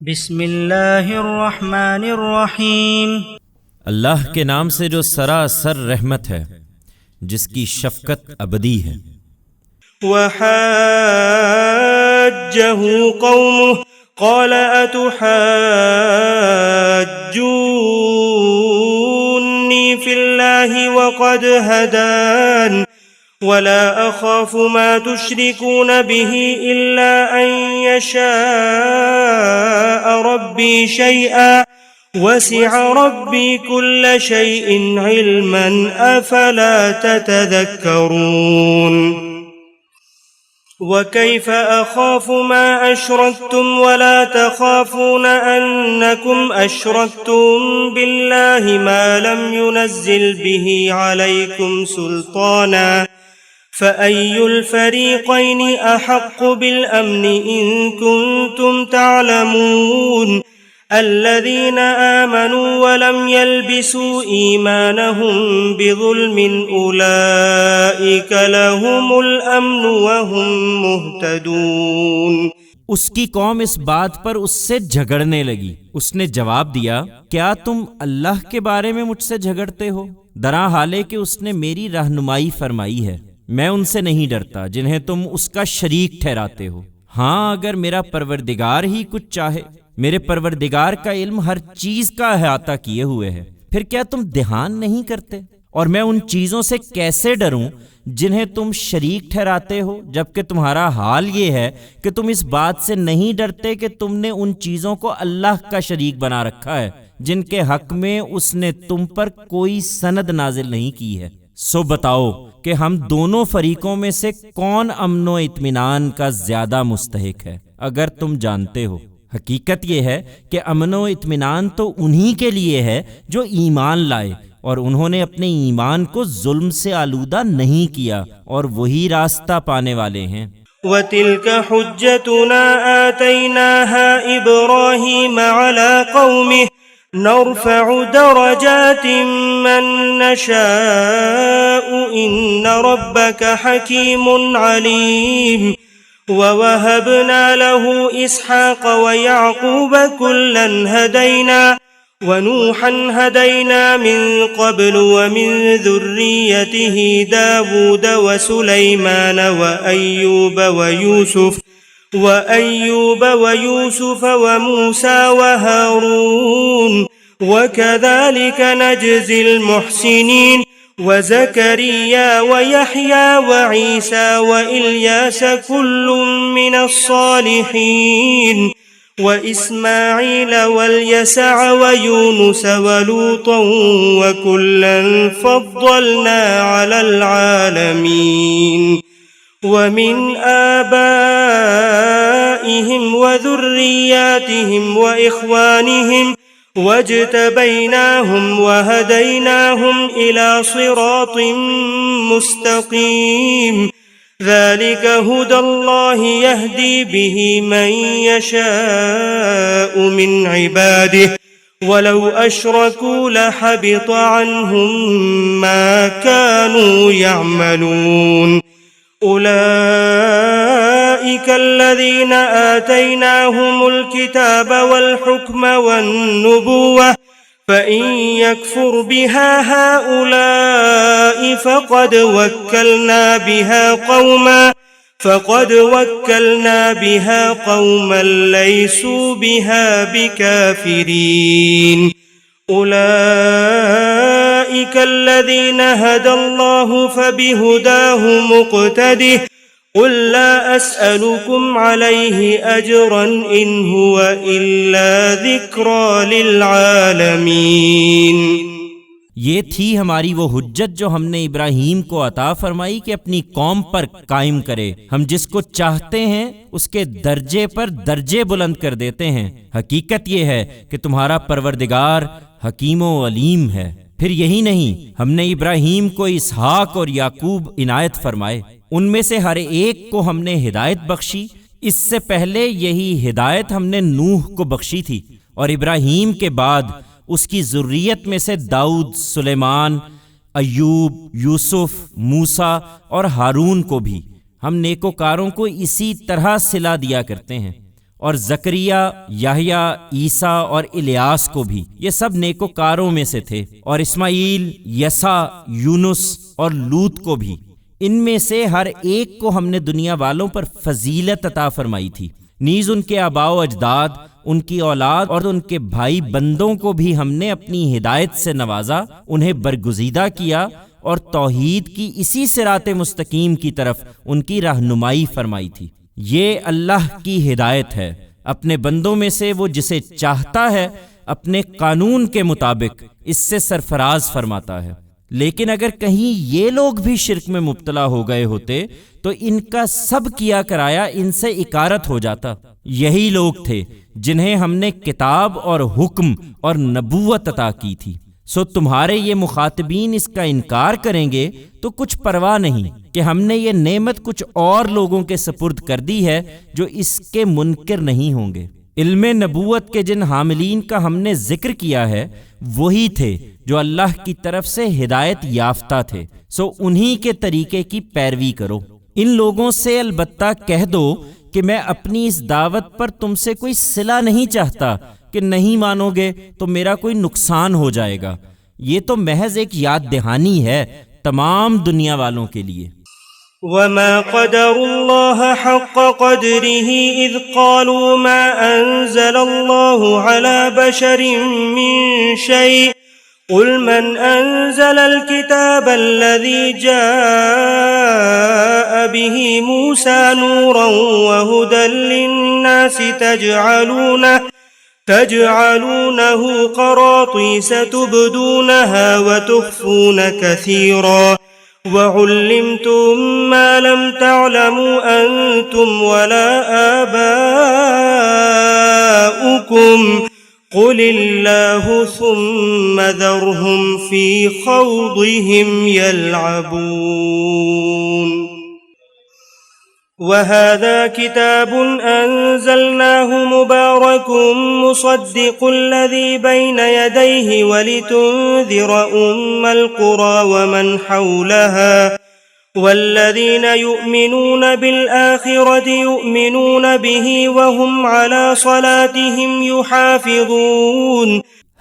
بسم اللہ الرحمن الرحیم۔ اللہ کے نام سے جو سراسر رحمت ہے، جس کی شفقت ابدی ہے۔ وحاجه قومه قال أتحاجوني في الله وقد هدان ولا أخاف ما تشركون به إلا أن يشاء ربي شيئا وسع ربي كل شيء علما أفلا تتذكرون وكيف أخاف ما أشركتم ولا تخافون أنكم أشركتم بالله ما لم ينزل به عليكم سلطانا فأي الفريقين أحق بالأمن إن كنتم تعلمون الذين آمنوا ولم يلبسوا إيمانهم بظلم أولئك لهم الأمن وهم مهتدون۔ اس کی قوم اس بات پر اس سے جھگڑنے لگی۔ اس نے جواب دیا، کیا تم اللہ کے بارے میں مجھ سے جھگڑتے ہو؟ درا حالے کہ اس نے میری رہنمائی فرمائی ہے، میں ان سے نہیں ڈرتا جنہیں تم اس کا شریک ٹھہراتے ہو۔ ہاں، اگر میرا پروردگار ہی کچھ چاہے، میرے پروردگار کا علم ہر چیز کا احاطہ کیے ہوئے ہے، پھر کیا تم دھیان نہیں کرتے؟ اور میں ان چیزوں سے کیسے ڈروں جنہیں تم شریک ٹھہراتے ہو، جبکہ تمہارا حال یہ ہے کہ تم اس بات سے نہیں ڈرتے کہ تم نے ان چیزوں کو اللہ کا شریک بنا رکھا ہے جن کے حق میں اس نے تم پر کوئی سند نازل نہیں کی ہے۔ سو بتاؤ کہ ہم دونوں فریقوں میں سے کون امن و اطمینان کا زیادہ مستحق ہے، اگر تم جانتے ہو۔ حقیقت یہ ہے کہ امن و اطمینان تو انہی کے لیے ہے جو ایمان لائے اور انہوں نے اپنے ایمان کو ظلم سے آلودہ نہیں کیا، اور وہی راستہ پانے والے ہیں۔ وَتِلْكَ حُجَّتُنَا آتَيْنَاهَا إِبْرَاهِيمَ عَلَى قَوْمِهِ نَرْفَعُ دَرَجَاتٍ مَّن نَّشَاءُ إِنَّ رَبَّكَ حَكِيمٌ عَلِيمٌ۔ وَوَهَبْنَا لَهُ إِسْحَاقَ وَيَعْقُوبَ كُلًّا هَدَيْنَا وَنُوحًا هَدَيْنَا مِن قَبْلُ وَمِن ذُرِّيَّتِهِ دَاوُودَ وَسُلَيْمَانَ وَأَيُّوبَ وَيُوسُفَ وَمُوسَى وَهَارُونَ وَكَذَلِكَ نَجْزِي الْمُحْسِنِينَ وَزَكَرِيَّا وَيَحْيَى وَعِيسَى وَإِلْيَاسَ كُلٌّ مِّنَ الصَّالِحِينَ وَإِسْمَاعِيلَ وَالْيَسَعَ وَيُونُسَ وَلُوطًا وَكُلًّا فَضَّلْنَا عَلَى الْعَالَمِينَ وَمِنْ آبَائِهِمْ وَذُرِّيَّاتِهِمْ وَإِخْوَانِهِمْ وَاجْتَبَيْنَاهُمْ وَهَدَيْنَاهُمْ إِلَى صِرَاطٍ مُّسْتَقِيمٍ ذَلِكَ هُدَى اللَّهِ يَهْدِي بِهِ مَن يَشَاءُ مِنْ عِبَادِهِ وَلَوْ أَشْرَكُوا لَحَبِطَ عَنْهُمْ مَا كَانُوا يَعْمَلُونَ أُولَئِكَ الَّذِينَ آتَيْنَاهُمُ الْكِتَابَ وَالْحُكْمَ وَالنُّبُوَّةَ فَإِن يَكْفُرْ بِهَا هَؤُلَاءِ فَقَدْ وَكَّلْنَا بِهَا قَوْمًا لَيْسُوا بِهَا بِكَافِرِينَ أُولَئِكَ الَّذِينَ هَدَى اللَّهُ فَبِهُدَاهُ مُقْتَدِهْ قُل لَّا أَسْأَلُكُمْ عَلَيْهِ أَجْرًا إِنْ هُوَ إِلَّا ذِكْرَى لِلْعَالَمِينَ۔ یہ تھی ہماری وہ حجت جو ہم نے ابراہیم کو عطا فرمائی کہ اپنی قوم پر قائم کرے۔ ہم جس کو چاہتے ہیں اس کے درجے پر درجے بلند کر دیتے ہیں۔ حقیقت یہ ہے کہ تمہارا پروردگار حکیم و علیم ہے۔ پھر یہی نہیں، ہم نے ابراہیم کو اسحاق اور یعقوب عنایت فرمائے، ان میں سے ہر ایک کو ہم نے ہدایت بخشی۔ اس سے پہلے یہی ہدایت ہم نے نوح کو بخشی تھی، اور ابراہیم کے بعد اس کی ذریت میں سے داؤد، سلیمان، ایوب، یوسف، موسیٰ اور ہارون کو بھی ہم نیکوکاروں کو اسی طرح صلہ دیا کرتے ہیں، اور زکریا، یحییٰ، عیسیٰ اور الیاس کو بھی، یہ سب نیکوکاروں میں سے تھے، اور اسماعیل، یسع، یونس اور لوط کو بھی۔ ان میں سے ہر ایک کو ہم نے دنیا والوں پر فضیلت عطا فرمائی تھی، نیز ان کے آباء و اجداد، ان کی اولاد اور ان کے بھائی بندوں کو بھی ہم نے اپنی ہدایت سے نوازا، انہیں برگزیدہ کیا اور توحید کی اسی صراط مستقیم کی طرف ان کی رہنمائی فرمائی تھی۔ یہ اللہ کی ہدایت ہے، اپنے بندوں میں سے وہ جسے چاہتا ہے اپنے قانون کے مطابق اس سے سرفراز فرماتا ہے۔ لیکن اگر کہیں یہ لوگ بھی شرک میں مبتلا ہو گئے ہوتے تو ان کا سب کیا کرایا ان سے اکارت ہو جاتا۔ یہی لوگ تھے جنہیں ہم نے کتاب اور حکم اور نبوت عطا کی تھی، سو تمہارے یہ مخاطبین اس کا انکار کریں گے تو کچھ پرواہ نہیں کہ ہم نے یہ نعمت کچھ اور لوگوں کے سپرد کر دی ہے جو اس کے منکر نہیں ہوں گے۔ علم نبوت کے جن حاملین کا ہم نے ذکر کیا ہے وہی تھے جو اللہ کی طرف سے ہدایت یافتہ تھے، سو انہی کے طریقے کی پیروی کرو۔ ان لوگوں سے البتہ کہہ دو کہ میں اپنی اس دعوت پر تم سے کوئی صلہ نہیں چاہتا کہ نہیں مانو گے تو میرا کوئی نقصان ہو جائے گا، یہ تو محض ایک یاد دہانی ہے تمام دنیا والوں کے لیے۔ وما قدر الله حق قدره إذ قالوا ما أنزل الله على بشر من شيء قل من أنزل الكتاب الذي جاء به موسى نورا وهدى للناس تجعلونه قراطيس تبدونها وتخفون كثيرا وعلمتم ما لم تعلموا أنتم ولا آباؤكم قل الله ثم ذرهم في خوضهم يلعبون وهذا كتاب أنزلناه مبارك مصدق الذي بين يديه ولتنذر القرى ومن حولها والذين يؤمنون بالآخرة يؤمنون به وهم على صلاتهم يحافظون۔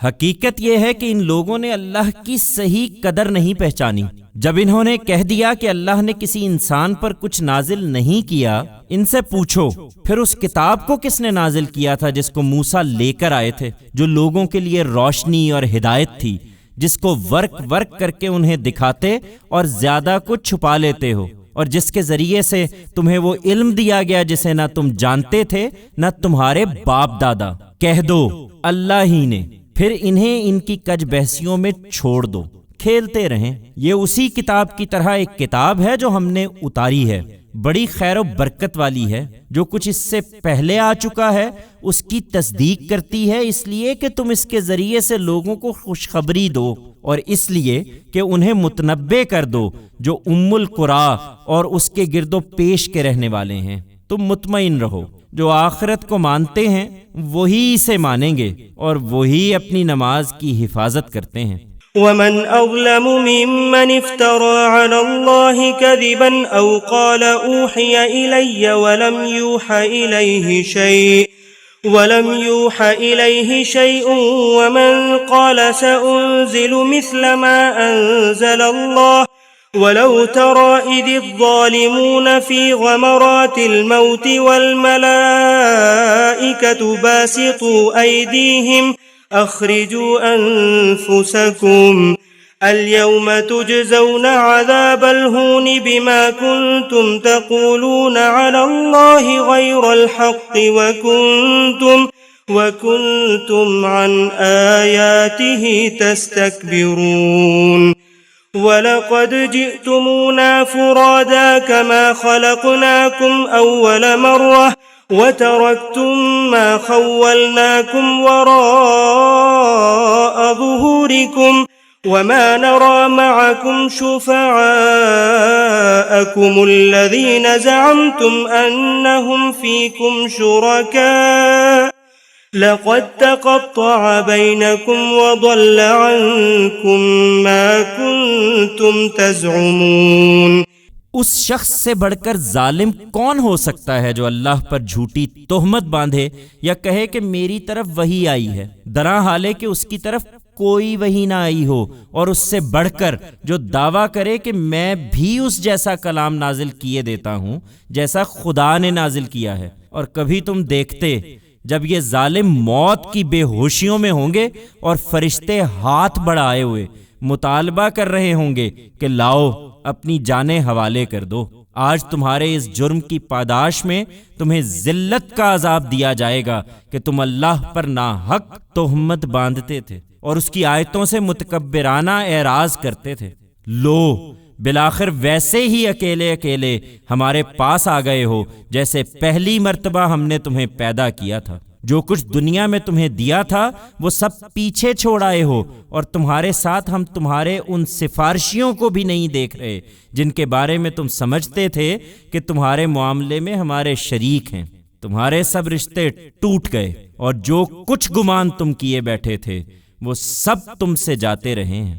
حقیقت یہ ہے کہ ان لوگوں نے اللہ کی صحیح قدر نہیں پہچانی۔ جب انہوں نے کہہ دیا کہ اللہ نے کسی انسان پر کچھ نازل نہیں کیا، ان سے پوچھو پھر اس کتاب کو کس نے نازل کیا تھا جس کو موسیٰ لے کر آئے تھے، جو لوگوں کے لیے روشنی اور ہدایت تھی، جس کو ورق ورق کر کے انہیں دکھاتے اور زیادہ کچھ چھپا لیتے ہو، اور جس کے ذریعے سے تمہیں وہ علم دیا گیا جسے نہ تم جانتے تھے نہ تمہارے باپ دادا۔ کہہ دو اللہ ہی نے، پھر انہیں ان کی کج بحثیوں میں چھوڑ دو، کھیلتے رہیں۔ یہ اسی کتاب کی طرح ایک کتاب ہے جو ہم نے اتاری ہے، بڑی خیر و برکت والی ہے، جو کچھ اس سے پہلے آ چکا ہے اس کی تصدیق کرتی ہے، اس لیے کہ تم اس کے ذریعے سے لوگوں کو خوشخبری دو، اور اس لیے کہ انہیں متنبع کر دو جو القرى اور اس کے گرد و پیش کے رہنے والے ہیں۔ تم مطمئن رہو، جو آخرت کو مانتے ہیں وہی اسے مانیں گے اور وہی اپنی نماز کی حفاظت کرتے ہیں۔ ومن أظلم ممن افترى على الله كذبا أو قال أوحي إلي ولم يوحى إليه شيء ومن قال سأنزل مثل ما أنزل الله ولو ترى إذ الظالمون في غمرات الموت والملائكة باسطوا أيديهم أخرجوا أنفسكم اليوم تجزون عذاب الهون بما كنتم تقولون على الله غير الحق وكنتم عن آياته تستكبرون وَلَقَدْ جِئْتُمُونَا فُرَادَى كَمَا خَلَقْنَاكُمْ أَوَّلَ مَرَّةٍ وَتَرَكْتُمْ مَا خَوَّلْنَاكُمْ وَرَاءَ ظُهُورِكُمْ وَمَا نَرَى مَعَكُمْ شُفَعَاءَكُمُ الَّذِينَ زَعَمْتُمْ أَنَّهُمْ فِيكُمْ شُرَكَاءُ لَقَدْ تَقَطَّعَ بَيْنَكُمْ وَضَلَّ عَنْكُمْ مَا كُنْتُمْ تَزْعُمُونَ۔ اس شخص سے بڑھ کر ظالم کون ہو سکتا ہے جو اللہ پر جھوٹی تہمت باندھے یا کہے کہ میری طرف وحی آئی ہے، درا حالے کہ اس کی طرف کوئی وحی نہ آئی ہو، اور اس سے بڑھ کر جو دعویٰ کرے کہ میں بھی اس جیسا کلام نازل کیے دیتا ہوں جیسا خدا نے نازل کیا ہے۔ اور کبھی تم دیکھتے جب یہ ظالم موت کی بے ہوشیوں میں ہوں گے اور فرشتے ہاتھ بڑھائے ہوئے مطالبہ کر رہے ہوں گے کہ لاؤ اپنی جانیں حوالے کر دو، آج تمہارے اس جرم کی پاداش میں تمہیں ذلت کا عذاب دیا جائے گا کہ تم اللہ پر ناحق تہمت باندھتے تھے اور اس کی آیتوں سے متکبرانہ اعراض کرتے تھے۔ لو بالآخر ویسے ہی اکیلے اکیلے ہمارے پاس آ گئے ہو جیسے پہلی مرتبہ ہم نے تمہیں پیدا کیا تھا۔ جو کچھ دنیا میں تمہیں دیا تھا وہ سب پیچھے چھوڑ آئے ہو، اور تمہارے ساتھ ہم تمہارے ان سفارشیوں کو بھی نہیں دیکھ رہے جن کے بارے میں تم سمجھتے تھے کہ تمہارے معاملے میں ہمارے شریک ہیں۔ تمہارے سب رشتے ٹوٹ گئے، اور جو کچھ گمان تم کیے بیٹھے تھے وہ سب تم سے جاتے رہے ہیں۔